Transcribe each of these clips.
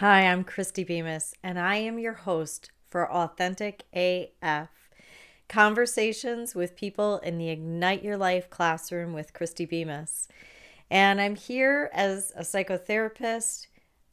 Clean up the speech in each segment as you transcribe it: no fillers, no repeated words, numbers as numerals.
Hi, I'm Christie Bemis, and I am your host for Authentic AF Conversations with People in the Ignite Your Life classroom with Christie Bemis. And I'm here as a psychotherapist,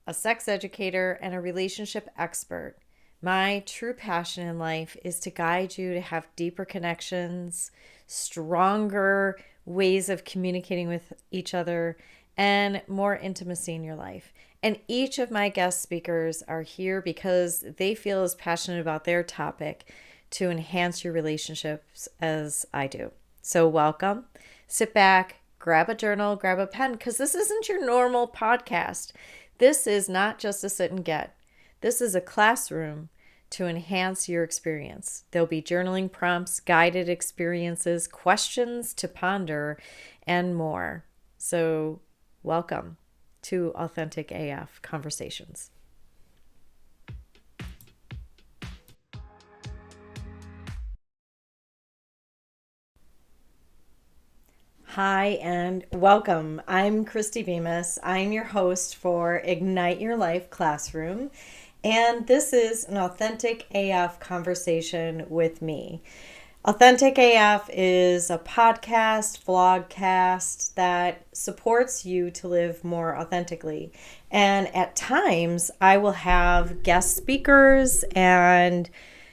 a sex educator, and a relationship expert. My true passion in life is to guide you to have deeper connections, stronger ways of communicating with each other, and more intimacy in your life. And each of my guest speakers are here because they feel as passionate about their topic to enhance your relationships as I do. So, welcome. Sit back, grab a journal, grab a pen, because this isn't your normal podcast. This is not just a sit and get. This is a classroom to enhance your experience. There'll be journaling prompts, guided experiences, questions to ponder, and more. So, welcome to Authentic AF Conversations. Hi and welcome. I'm Christie Bemis. I'm your host for Ignite Your Life Classroom, and this is an Authentic AF conversation with me. Authentic AF is a podcast, vlogcast that supports you to live more authentically. And at times, I will have guest speakers and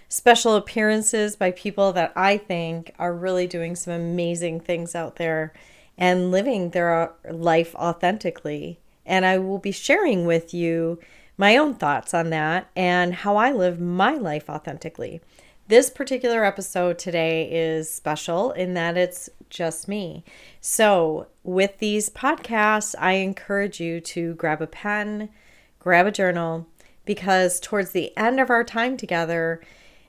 special appearances by people that I think are really doing some amazing things out there and living their life authentically. And I will be sharing with you my own thoughts on that and how I live my life authentically. This particular episode today is special in that it's just me. So, with these podcasts, I encourage you to grab a pen, grab a journal, because towards the end of our time together,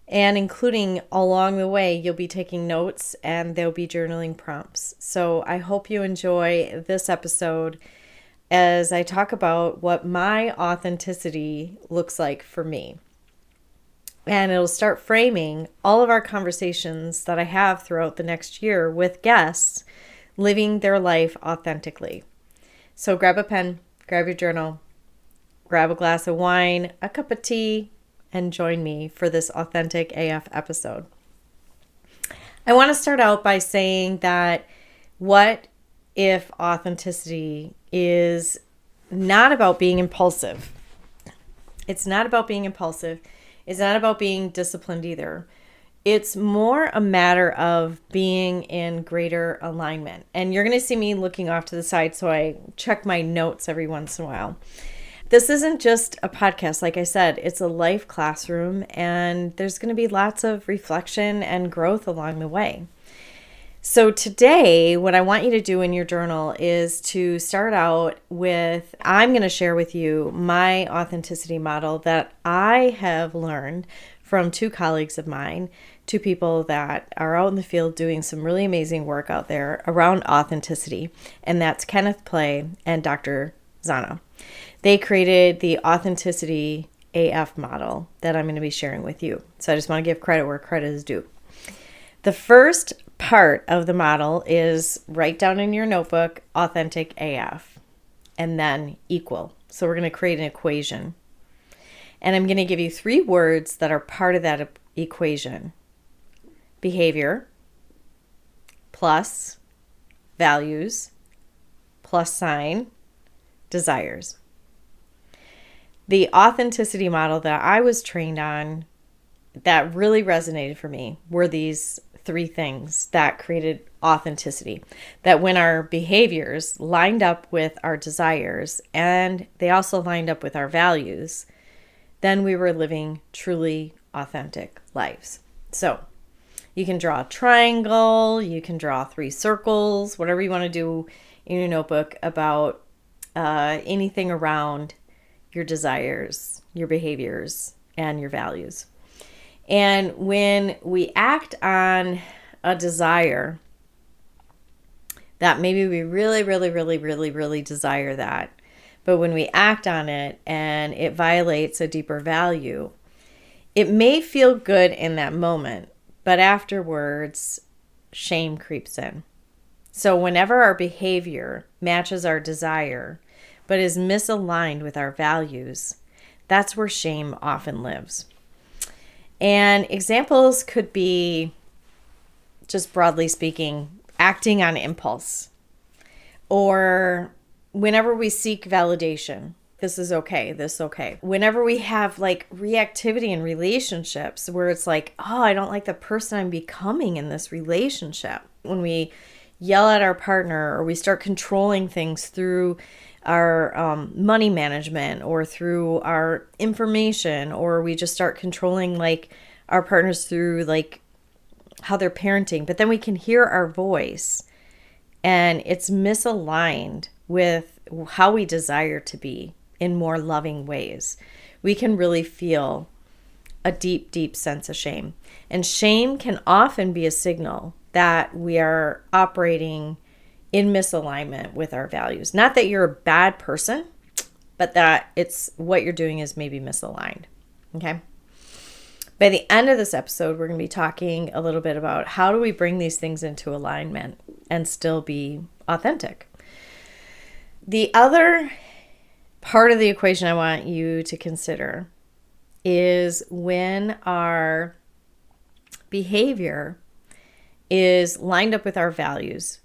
and including along the way, you'll be taking notes and there'll be journaling prompts. So, I hope you enjoy this episode as I talk about what my authenticity looks like for me. And it'll start framing all of our conversations that I have throughout the next year with guests living their life authentically. So grab a pen, grab your journal, grab a glass of wine, a cup of tea, and join me for this Authentic AF episode. I want to start out by saying that what if authenticity is not about being impulsive? It's not about being impulsive. It's not about being disciplined either. It's more a matter of being in greater alignment. And you're going to see me looking off to the side, so I check my notes every once in a while. This isn't just a podcast. Like I said, it's a life classroom, and there's going to be lots of reflection and growth along the way. So today, what I want you to do in your journal is to start out with, I'm going to share with you my authenticity model that I have learned from two colleagues of mine, two people that are out in the field doing some really amazing work out there around authenticity. And that's Kenneth Play and Dr. Zana. They created the authenticity AF model that I'm going to be sharing with you. So I just want to give credit where credit is due. The first part of the model is write down in your notebook authentic AF and then equal. So we're going to create an equation. And I'm going to give you 3 words that are part of that equation. Behavior plus values plus sign desires. The authenticity model that I was trained on that really resonated for me were these 3 things that created authenticity. That when our behaviors lined up with our desires and they also lined up with our values, then we were living truly authentic lives. So you can draw a triangle, you can draw 3 circles, whatever you want to do in your notebook about anything around your desires, your behaviors, and your values. And when we act on a desire that maybe we really desire that, but when we act on it and it violates a deeper value, it may feel good in that moment, but afterwards, shame creeps in. So whenever our behavior matches our desire, but is misaligned with our values, That's where shame often lives. And examples could be, just broadly speaking, acting on impulse, or whenever we seek validation. This is okay. This is okay. Whenever we have like reactivity in relationships where it's like, oh, I don't like the person I'm becoming in this relationship. When we yell at our partner, or we start controlling things through our money management or through our information, or we just start controlling like our partners through like how they're parenting, but then we can hear our voice and it's misaligned with how we desire to be in more loving ways. We can really feel a deep, deep sense of shame. And shame can often be a signal that we are operating in misalignment with our values. Not that you're a bad person, but that it's what you're doing is maybe misaligned. Okay. By the end of this episode, we're going to be talking a little bit about how do we bring these things into alignment and still be authentic. The other part of the equation I want you to consider is when our behavior is lined up with our values.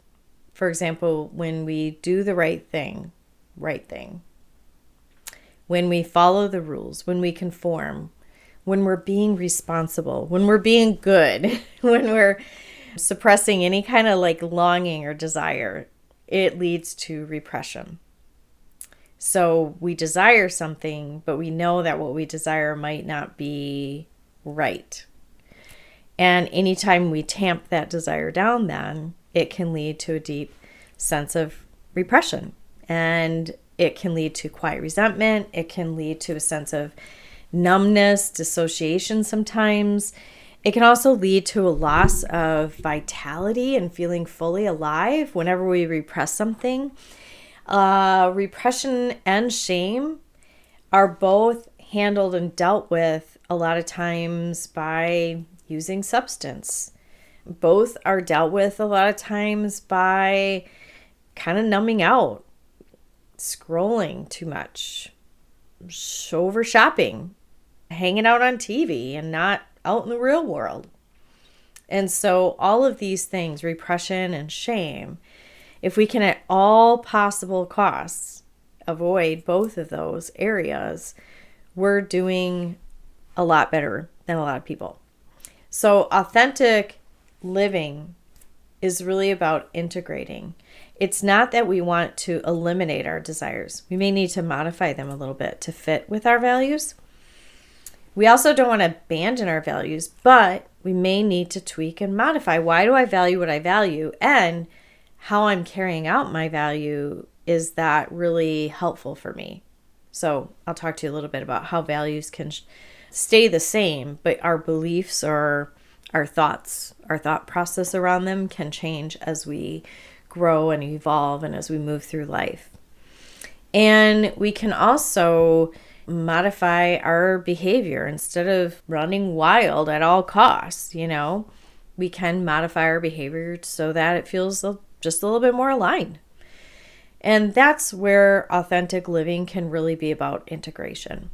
For example, when we do the right thing, when we follow the rules, when we conform, when we're being responsible, when we're being good, when we're suppressing any kind of like longing or desire, it leads to repression. So we desire something, but we know that what we desire might not be right. And anytime we tamp that desire down, then it can lead to a deep sense of repression. And it can lead to quiet resentment. It can lead to a sense of numbness, dissociation sometimes. It can also lead to a loss of vitality and feeling fully alive whenever we repress something. Repression and shame are both handled and dealt with a lot of times by using substance. Both are dealt with a lot of times by kind of numbing out, scrolling too much, over shopping, hanging out on TV and not out in the real world. And so all of these things, repression and shame, if we can at all possible costs avoid both of those areas, we're doing a lot better than a lot of people. So authentic living is really about integrating. It's not that we want to eliminate our desires. We may need to modify them a little bit to fit with our values. We also don't want to abandon our values, but we may need to tweak and modify. Why do I value what I value? And how I'm carrying out my value, is that really helpful for me? So I'll talk to you a little bit about how values can stay the same, but our beliefs or our thoughts, our thought process around them can change as we grow and evolve and as we move through life. And we can also modify our behavior instead of running wild at all costs. We can modify our behavior so that it feels just a little bit more aligned. And that's where authentic living can really be about integration.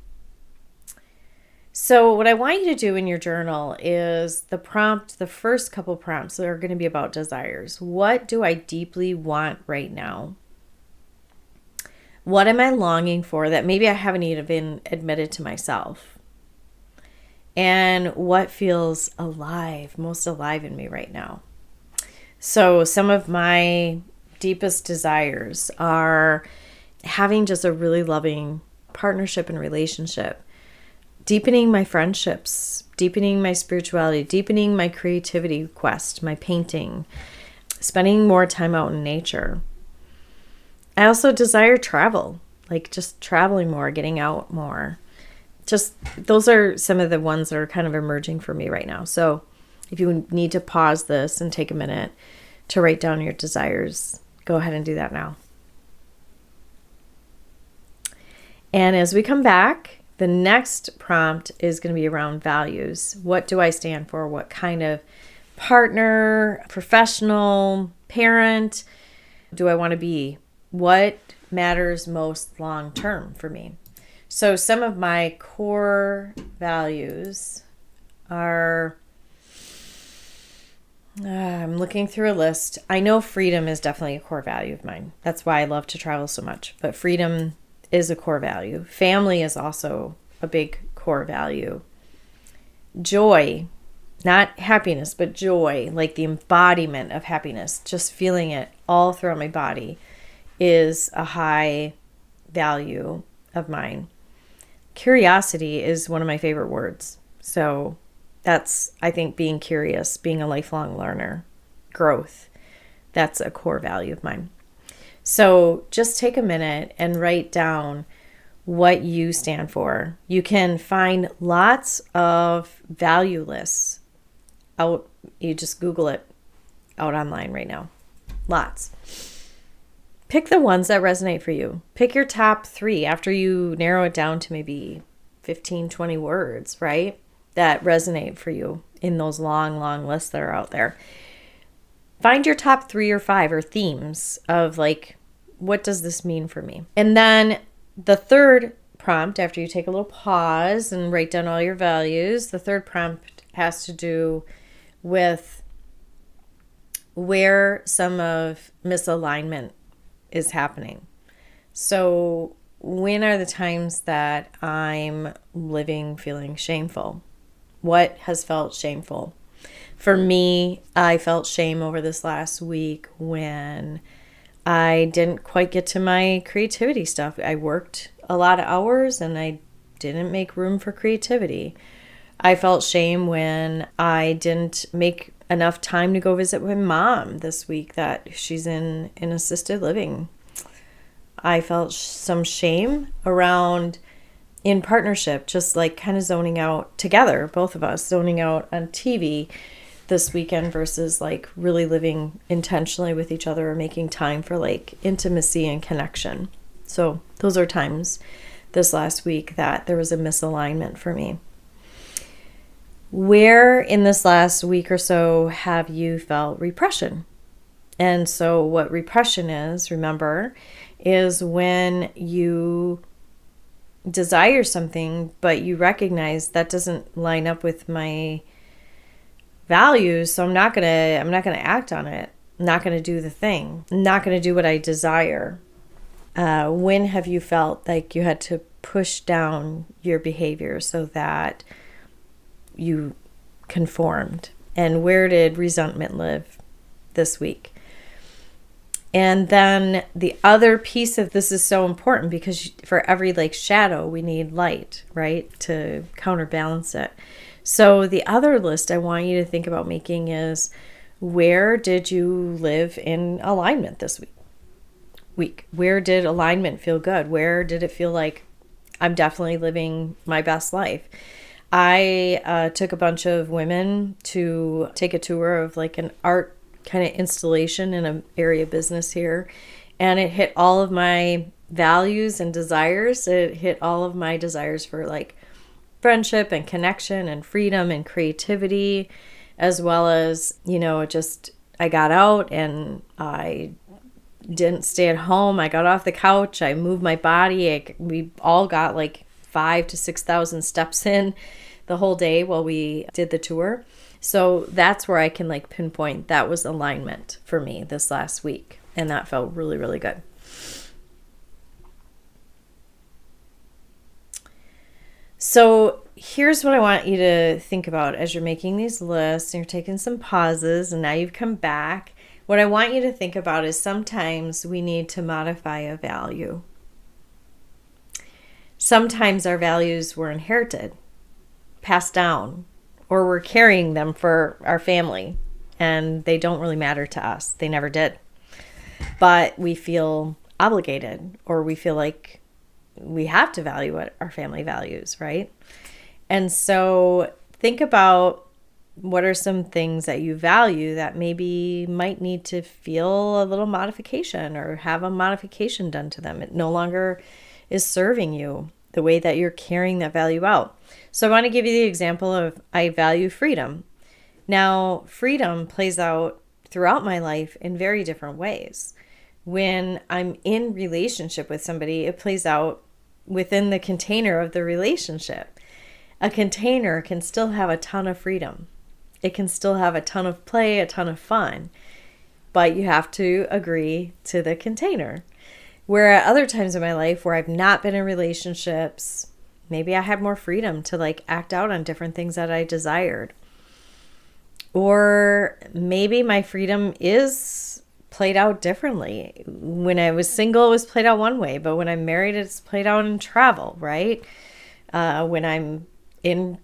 So what I want you to do in your journal is the first couple prompts that are going to be about desires. What do I deeply want right now? What am I longing for that maybe I haven't even admitted to myself? And what feels most alive in me right now? So some of my deepest desires are having just a really loving partnership and relationship, deepening my friendships, deepening my spirituality, deepening my creativity quest, my painting, spending more time out in nature. I also desire travel, like just traveling more, getting out more. Just those are some of the ones that are kind of emerging for me right now. So if you need to pause this and take a minute to write down your desires, go ahead and do that now. And as we come back, the next prompt is going to be around values. What do I stand for? What kind of partner, professional, parent do I want to be? What matters most long term for me? So some of my core values are, I'm looking through a list. I know freedom is definitely a core value of mine. That's why I love to travel so much. But freedom is a core value. Family is also a big core value. Joy, not happiness, but joy, like the embodiment of happiness, just feeling it all throughout my body, is a high value of mine. Curiosity is one of my favorite words. So that's, I think, being curious, being a lifelong learner, growth, that's a core value of mine. So just take a minute and write down what you stand for. You can find lots of value lists out. You just Google it out online right now. Lots. Pick the ones that resonate for you. Pick your top 3 after you narrow it down to maybe 15, 20 words, right? That resonate for you in those long, long lists that are out there. Find your top 3 or 5 or themes of like, what does this mean for me? And then the third prompt, after you take a little pause and write down all your values, the third prompt has to do with where some of misalignment is happening. So when are the times that I'm living feeling shameful? What has felt shameful? For me, I felt shame over this last week when I didn't quite get to my creativity stuff. I worked a lot of hours and I didn't make room for creativity. I felt shame when I didn't make enough time to go visit my mom this week, that she's in assisted living. I felt some shame around in partnership, just like kind of zoning out together, both of us zoning out on TV this weekend versus like really living intentionally with each other or making time for like intimacy and connection. So those are times this last week that there was a misalignment for me. Where in this last week or so have you felt repression? And so what repression is, remember, is when you desire something, but you recognize that doesn't line up with my values, so I'm not gonna act on it. I'm not gonna do the thing. I'm not gonna do what I desire. When have you felt like you had to push down your behavior so that you conformed? And where did resentment live this week? And then the other piece of this is so important because for every like shadow, we need light, right? To counterbalance it. So the other list I want you to think about making is, where did you live in alignment this week? Where did alignment feel good? Where did it feel like I'm definitely living my best life? I took a bunch of women to take a tour of like an art kind of installation in an area business here. And it hit all of my values and desires. It hit all of my desires for like friendship and connection and freedom and creativity, as well as, just I got out and I didn't stay at home. I got off the couch. I moved my body. We all got like 5,000 to 6,000 steps in the whole day while we did the tour. So that's where I can like pinpoint that was alignment for me this last week. And that felt really, really good. So here's what I want you to think about as you're making these lists and you're taking some pauses and now you've come back. What I want you to think about is sometimes we need to modify a value. Sometimes our values were inherited, passed down, or we're carrying them for our family and they don't really matter to us. They never did. But we feel obligated or we feel like we have to value what our family values, right? And so think about what are some things that you value that maybe might need to feel a little modification or have a modification done to them. It no longer is serving you the way that you're carrying that value out. So I want to give you the example of I value freedom. Now, freedom plays out throughout my life in very different ways. When I'm in relationship with somebody, it plays out within the container of the relationship. A container can still have a ton of freedom. It can still have a ton of play, a ton of fun, but you have to agree to the container. Where at other times in my life where I've not been in relationships, maybe I had more freedom to like act out on different things that I desired. Or maybe my freedom is played out differently. When I was single, it was played out one way, but when I'm married, it's played out in travel, right? When I'm in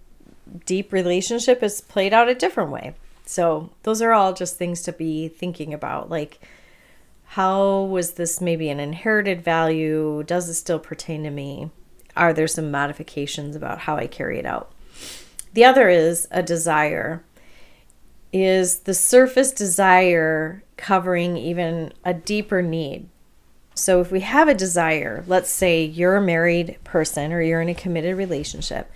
deep relationship, it's played out a different way. So those are all just things to be thinking about. Like, how was this maybe an inherited value? Does it still pertain to me? Are there some modifications about how I carry it out? The other is a desire. Is the surface desire covering even a deeper need? So if we have a desire, let's say you're a married person or you're in a committed relationship,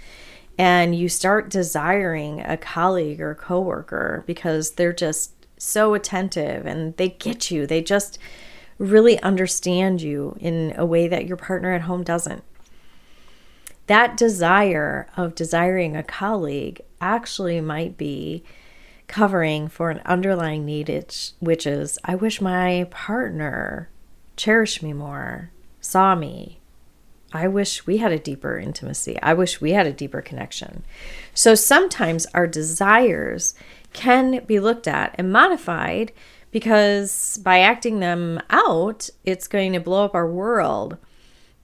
and you start desiring a colleague or coworker because they're just so attentive and they get you. They just really understand you in a way that your partner at home doesn't. That desire of desiring a colleague actually might be covering for an underlying need, which is, I wish my partner cherished me more, saw me. I wish we had a deeper intimacy. I wish we had a deeper connection. So sometimes our desires can be looked at and modified because by acting them out, it's going to blow up our world.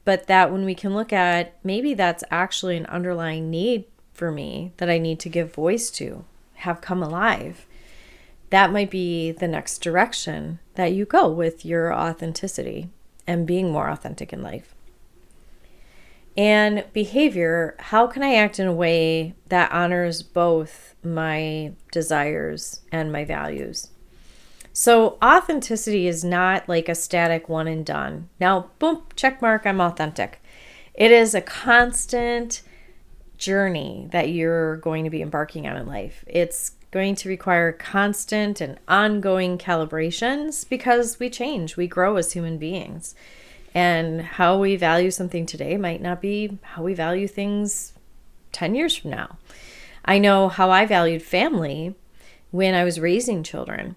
But that when we can look at, maybe that's actually an underlying need for me that I need to give voice to, have come alive. That might be the next direction that you go with your authenticity and being more authentic in life. And behavior, how can I act in a way that honors both my desires and my values? So authenticity is not like a static one and done. Now, boom, check mark, I'm authentic. It is a constant journey that you're going to be embarking on in life. It's going to require constant and ongoing calibrations because we change, we grow as human beings. And how we value something today might not be how we value things 10 years from now. I know how I valued family when I was raising children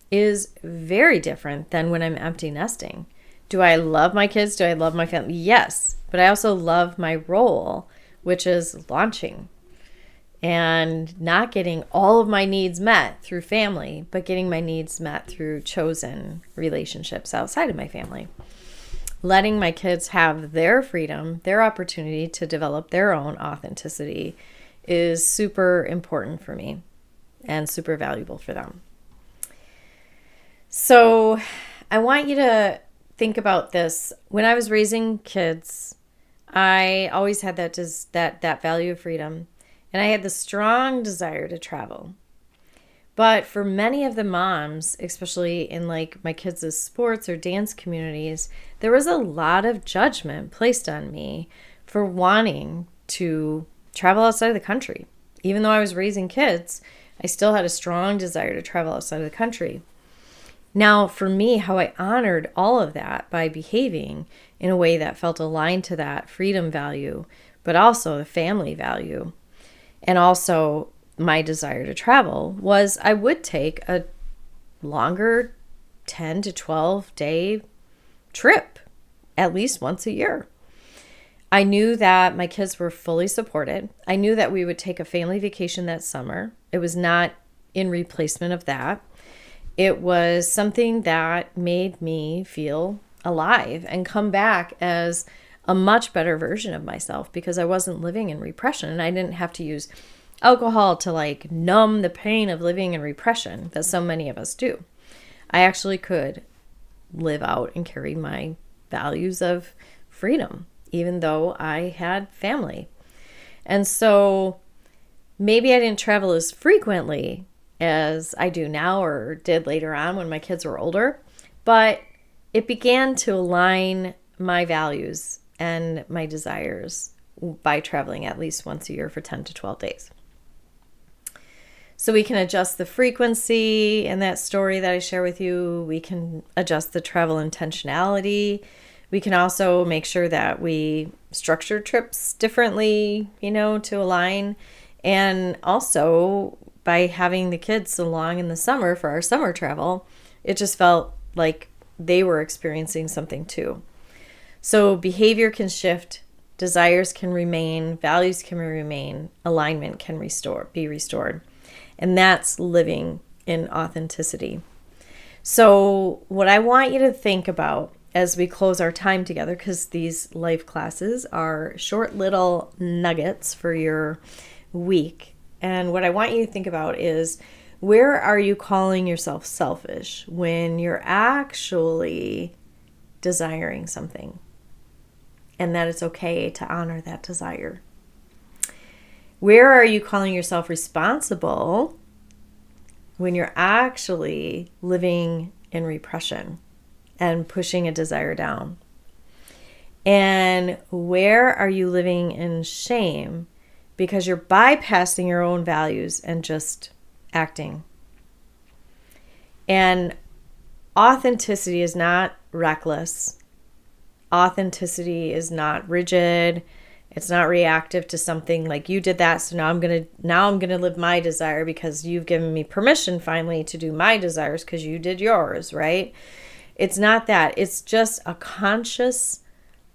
is very different than when I'm empty nesting. Do I love my kids? Do I love my family? Yes. But I also love my role, which is launching and not getting all of my needs met through family, but getting my needs met through chosen relationships outside of my family. Letting my kids have their freedom, their opportunity to develop their own authenticity is super important for me and super valuable for them. So I want you to think about this. When I was raising kids, I always had that value of freedom, and I had the strong desire to travel. But for many of the moms, especially in like my kids' sports or dance communities, there was a lot of judgment placed on me for wanting to travel outside of the country. Even though I was raising kids, I still had a strong desire to travel outside of the country. Now, for me, how I honored all of that by behaving in a way that felt aligned to that freedom value, but also the family value, and also my desire to travel, was I would take a longer 10 to 12 day trip at least once a year. I knew that my kids were fully supported. I knew that we would take a family vacation that summer. It was not in replacement of that. It was something that made me feel alive and come back as a much better version of myself because I wasn't living in repression and I didn't have to use alcohol to like numb the pain of living in repression that so many of us do. I actually could live out and carry my values of freedom, even though I had family. And so maybe I didn't travel as frequently as I do now or did later on when my kids were older, but it began to align my values and my desires by traveling at least once a year for 10 to 12 days. So we can adjust the frequency in that story that I share with you. We can adjust the travel intentionality. We can also make sure that we structure trips differently, to align. And also, by having the kids along in the summer for our summer travel, it just felt like they were experiencing something too. So behavior can shift, desires can remain, values can remain, alignment can be restored. And that's living in authenticity. So what I want you to think about as we close our time together, because these life classes are short little nuggets for your week. And what I want you to think about is, where are you calling yourself selfish when you're actually desiring something? And that it's okay to honor that desire. Where are you calling yourself responsible when you're actually living in repression and pushing a desire down? And where are you living in shame because you're bypassing your own values and just acting? And authenticity is not reckless. Authenticity is not rigid. It's not reactive to something like, you did that, so now I'm gonna live my desire because you've given me permission finally to do my desires because you did yours, right? It's not that. It's just a conscious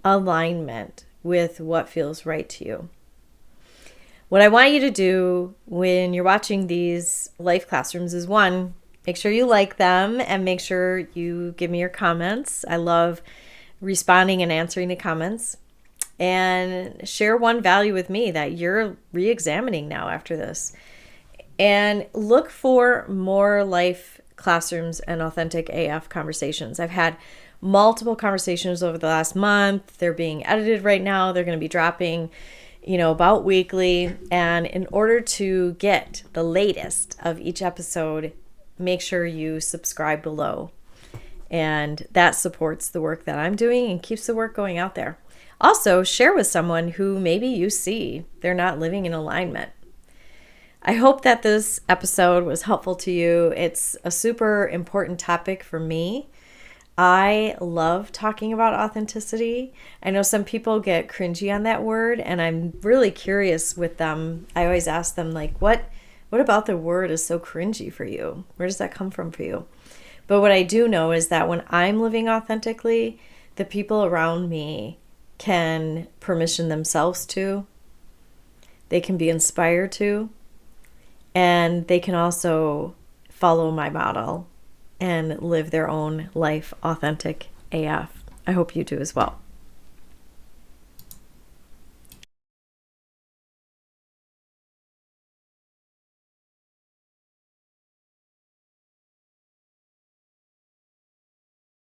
alignment with what feels right to you. What I want you to do when you're watching these life classrooms is, one, make sure you like them and make sure you give me your comments. I love responding and answering the comments. And share one value with me that you're re-examining now after this. And look for more life classrooms and authentic AF conversations. I've had multiple conversations over the last month. They're being edited right now. They're going to be dropping, about weekly. And in order to get the latest of each episode, make sure you subscribe below. And that supports the work that I'm doing and keeps the work going out there. Also, share with someone who maybe you see they're not living in alignment. I hope that this episode was helpful to you. It's a super important topic for me. I love talking about authenticity. I know some people get cringy on that word, and I'm really curious with them. I always ask them, what about the word is so cringy for you? Where does that come from for you? But what I do know is that when I'm living authentically, the people around me can permission themselves to, they can be inspired to, and they can also follow my model and live their own life authentic AF. I hope you do as well.